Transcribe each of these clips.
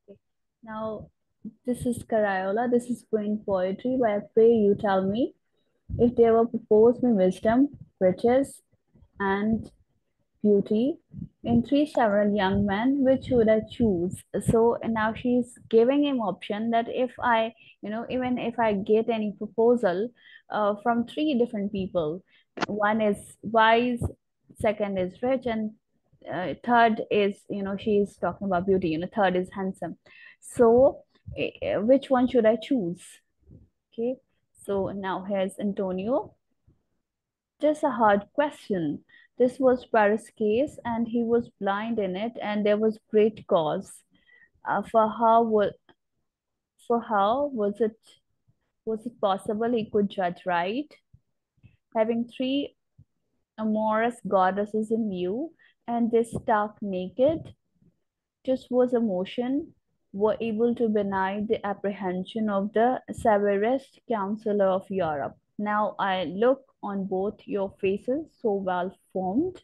Okay. Now, this is Carayola. This is Queen Poetry. Where I pray you tell me if they were proposed me wisdom, riches, and beauty in three several young men, which would I choose? So now she's giving him option that if I, even if I get any proposal from three different people, one is wise, second is rich, and third is, she's talking about beauty, third is handsome. So which one should I choose? Okay. So now here's Antonio. Just a hard question. This was Paris' case, and he was blind in it, and there was great cause. For how was it possible he could judge right? Having three amorous goddesses in view, and this stark naked, just was emotion, were able to belie the apprehension of the severest counselor of Europe. Now I look on both your faces so well formed.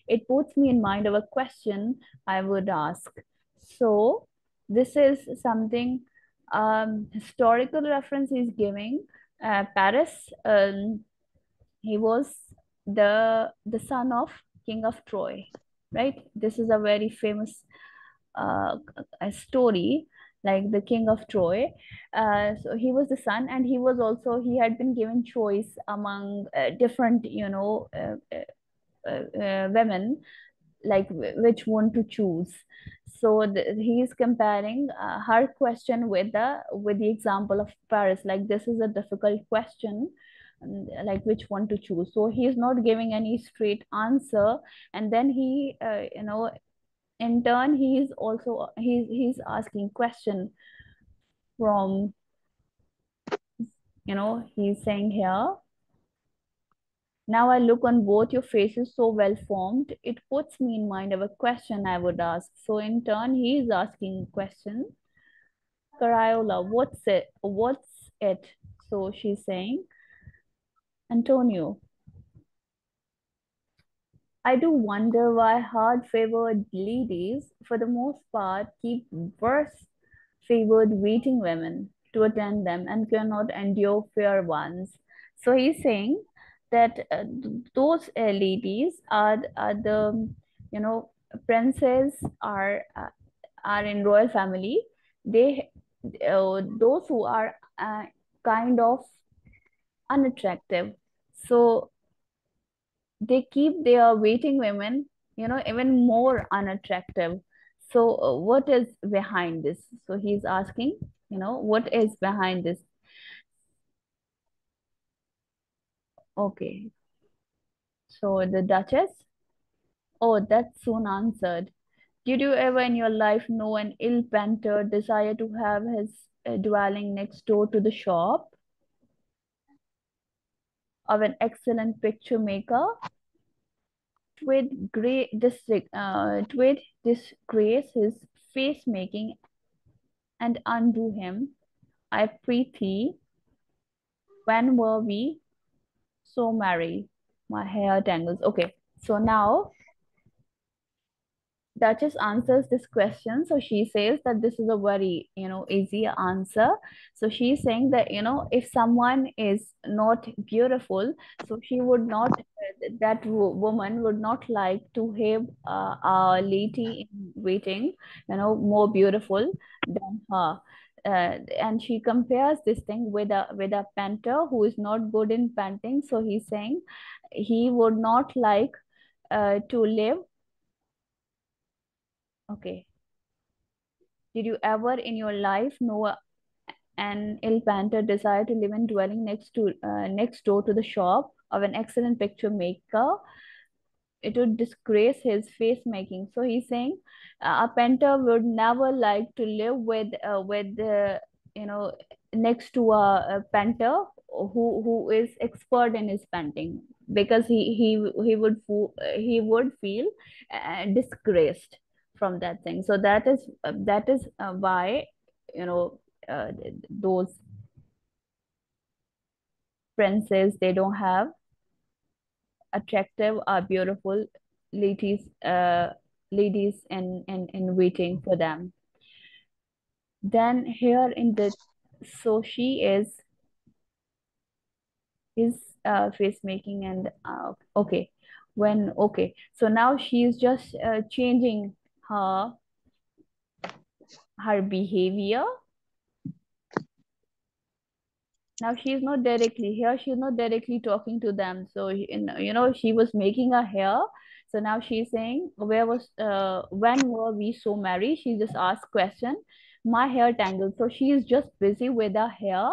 It puts me in mind of a question I would ask. So, this is something historical reference he's giving. Paris, he was the son of King of Troy, right? This is a very famous a story, like the King of Troy. So he was the son, and he had been given choice among different, women, like which one to choose. So he's comparing her question with the example of Paris, like this is a difficult question, like which one to choose. So he's not giving any straight answer, and then he in turn he's asking question from, he's saying here, now I look on both your faces so well formed, it puts me in mind of a question I would ask. So in turn, he is asking question, Carayola, What's it? So she's saying, Antonio, I do wonder why hard favored ladies, for the most part, keep worse favored waiting women to attend them and cannot endure fair ones. So he's saying that those ladies are the, princes are in royal family. They those who are kind of unattractive. So they keep their waiting women, even more unattractive. So what is behind this? So he's asking, what is behind this? Okay, so the Duchess. Oh, that's soon answered. Did you ever in your life know an ill painter desire to have his dwelling next door to the shop of an excellent picture maker? Twid disgrace his face making and undo him. I prithee, when were we so merry? My hair tangles. Okay, so now Duchess answers this question. So she says that this is a very, easy answer. So she's saying that, if someone is not beautiful, so she would not, woman would not like to have a lady in waiting, more beautiful than her. And she compares this thing with a painter who is not good in painting. So he's saying he would not like to live. Okay. Did you ever in your life know an ill panther desire to live in dwelling next door to the shop of an excellent picture maker? It would disgrace his face making. So he's saying a painter would never like to live with you know next to a painter who is expert in his painting, because he would feel disgraced from that thing. So that is why you know those princes, they don't have attractive or beautiful ladies, ladies in waiting for them. Then here in the, so she is face making and okay, when okay, so now she is just changing her her behavior. Now she is not directly here, she is not directly talking to them. So she was making her hair. So now she's saying, where was when were we so married? She just asked question. My hair tangled. So she is just busy with her hair.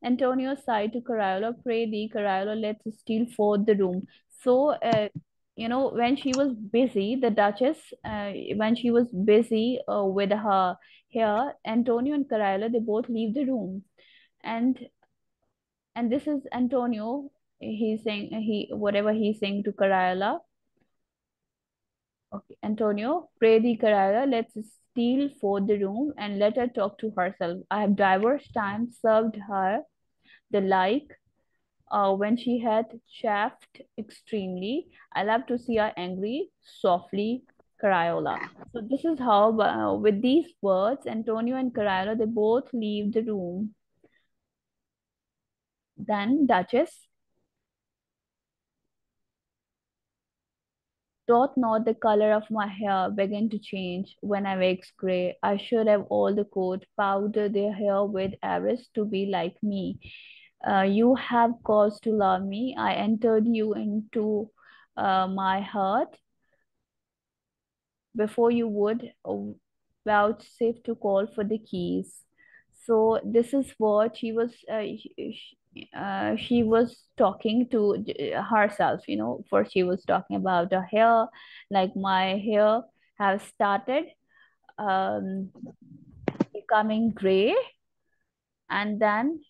Antonio sighed to Cariola, pray thee, Cariola, let's steal forth the room. So, when she was busy, the Duchess, when she was busy with her hair, Antonio and Cariola, they both leave the room. And this is Antonio. He's saying whatever he's saying to Cariola. Okay, Antonio, pray thee, Cariola, let's steal forth the room and let her talk to herself. I have divers times served her the like when she had chafed extremely. I love to see her angry, softly, Cariola. So this is how, with these words, Antonio and Cariola, they both leave the room. Then Duchess, doth not the color of my hair begin to change when I wax gray? I should have all the court powder their hair with avarice to be like me. You have cause to love me. I entered you into my heart before you would vouchsafe to call for the keys. So this is what she was talking to herself. First she was talking about her hair, like my hair has started um, becoming gray, and then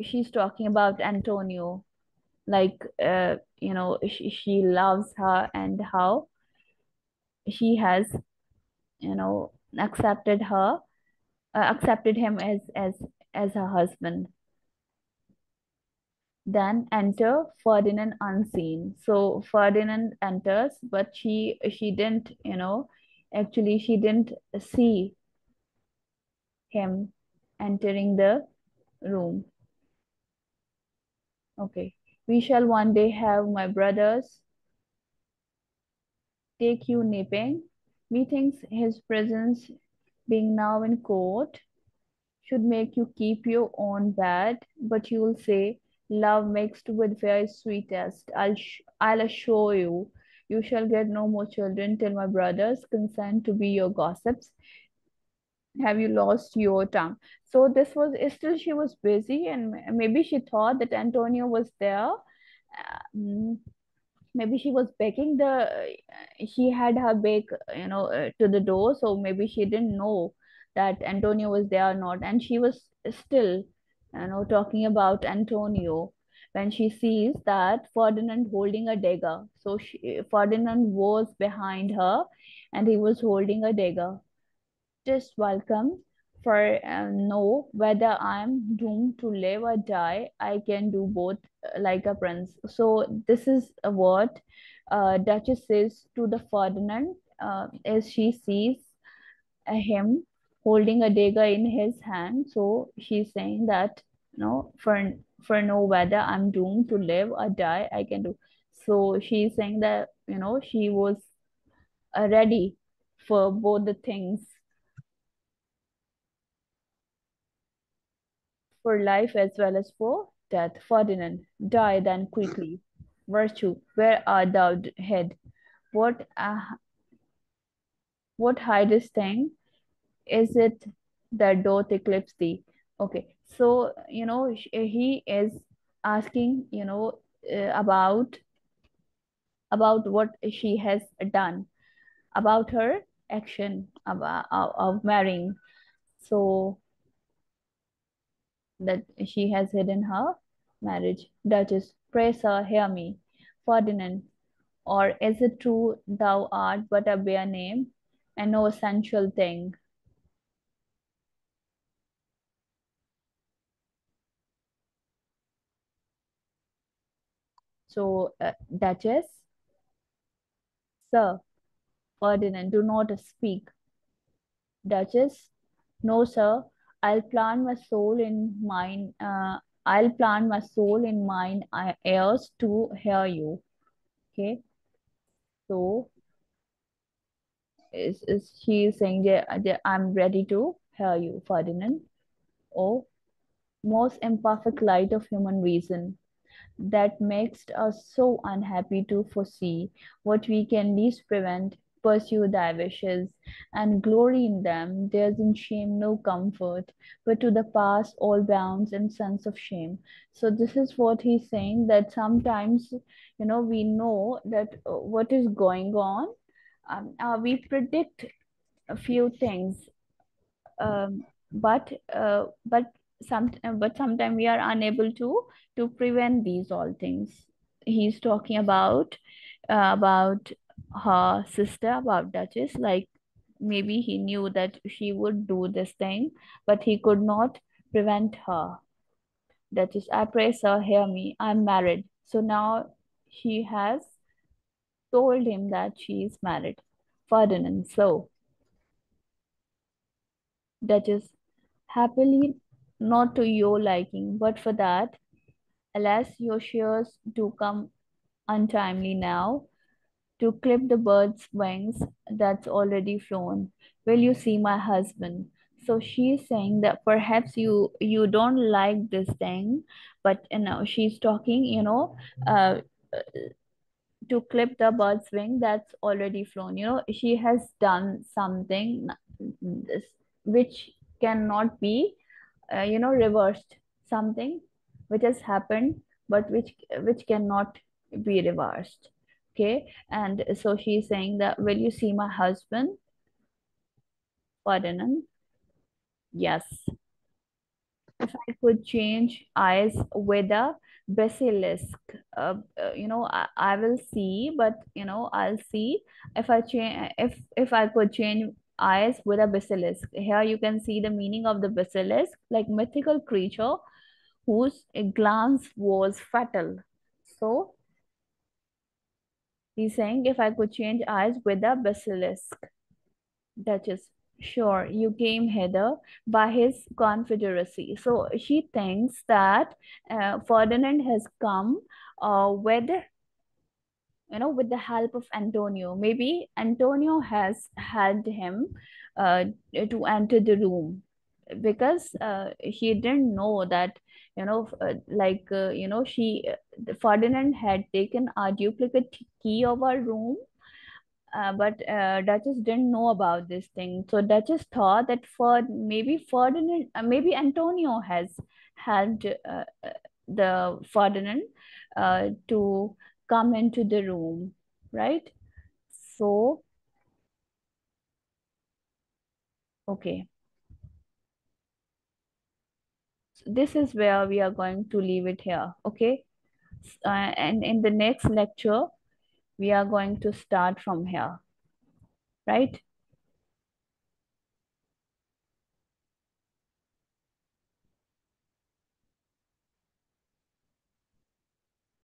she's talking about Antonio, like she loves her and how she has accepted her accepted him as her husband. Then enter Ferdinand unseen. So Ferdinand enters, but she didn't, actually she didn't see him entering the room. Okay. We shall one day have my brothers take you nipping. Methinks his presence being now in court should make you keep your own bed, but you'll say, love mixed with fear is sweetest. I'll assure you, you shall get no more children till my brothers consent to be your gossips. Have you lost your tongue? So this was still she was busy, and maybe she thought that Antonio was there. Mm, Maybe she was baking she had her bake to the door, so maybe she didn't know that Antonio was there or not, and she was still talking about Antonio when she sees that Ferdinand holding a dagger. So Ferdinand was behind her and he was holding a dagger. Just welcome, for know whether I'm doomed to live or die. I can do both like a prince. So this is what Duchess says to the Ferdinand as she sees him holding a dagger in his hand. So she's saying that for know whether I'm doomed to live or die, I can do. So she's saying that she was ready for both the things, for life as well as for death. Ferdinand, die then quickly. Virtue, where art thou hid? What what hidest thing is it that doth eclipse thee? Okay, so he is asking about what she has done, about her action of marrying. So that she has hidden her marriage. Duchess, pray sir, hear me. Ferdinand, or is it true thou art but a bare name and no essential thing? So, Duchess, sir, Ferdinand, do not speak. Duchess, No, sir. I'll plant my soul in mine. I'll plant my soul in mine ears to hear you. Okay. So is she is saying that I'm ready to hear you, Ferdinand? Oh, most imperfect light of human reason, that makes us so unhappy to foresee what we can least prevent, pursue thy wishes, and glory in them. There's in shame no comfort, but to the past all bounds and sense of shame. So this is what he's saying, that sometimes, we know that what is going on. We predict a few things, but sometimes we are unable to prevent these all things. He's talking about her sister, about Duchess. Like, maybe he knew that she would do this thing, but he could not prevent her. Duchess, I pray, sir, hear me, I'm married. So now she has told him that she is married. Ferdinand, so Duchess, happily not to your liking, but for that, alas, your shears do come untimely now, to clip the bird's wings that's already flown. Will you see my husband? So she's saying that perhaps you don't like this thing, but she's talking, uh, to clip the bird's wing that's already flown. She has done something which cannot be reversed, something which has happened but which cannot be reversed. Okay, and so she's saying that, will you see my husband, Ferdinand? Yes. If I could change eyes with a basilisk, I will see, but I'll see if I change, if I could change eyes with a basilisk. Here you can see the meaning of the basilisk, like mythical creature whose glance was fatal. So he's saying, if I could change eyes with a basilisk. Duchess, sure, you came hither by his confederacy. So she thinks that Ferdinand has come with the help of Antonio. Maybe Antonio has helped him uh, to enter the room, because he didn't know that, Ferdinand had taken a duplicate key of our room, but Duchess didn't know about this thing. So Duchess thought that maybe Ferdinand, maybe Antonio has helped the Ferdinand to come into the room, right? So, okay, this is where we are going to leave it here, okay? And in the next lecture, we are going to start from here, right?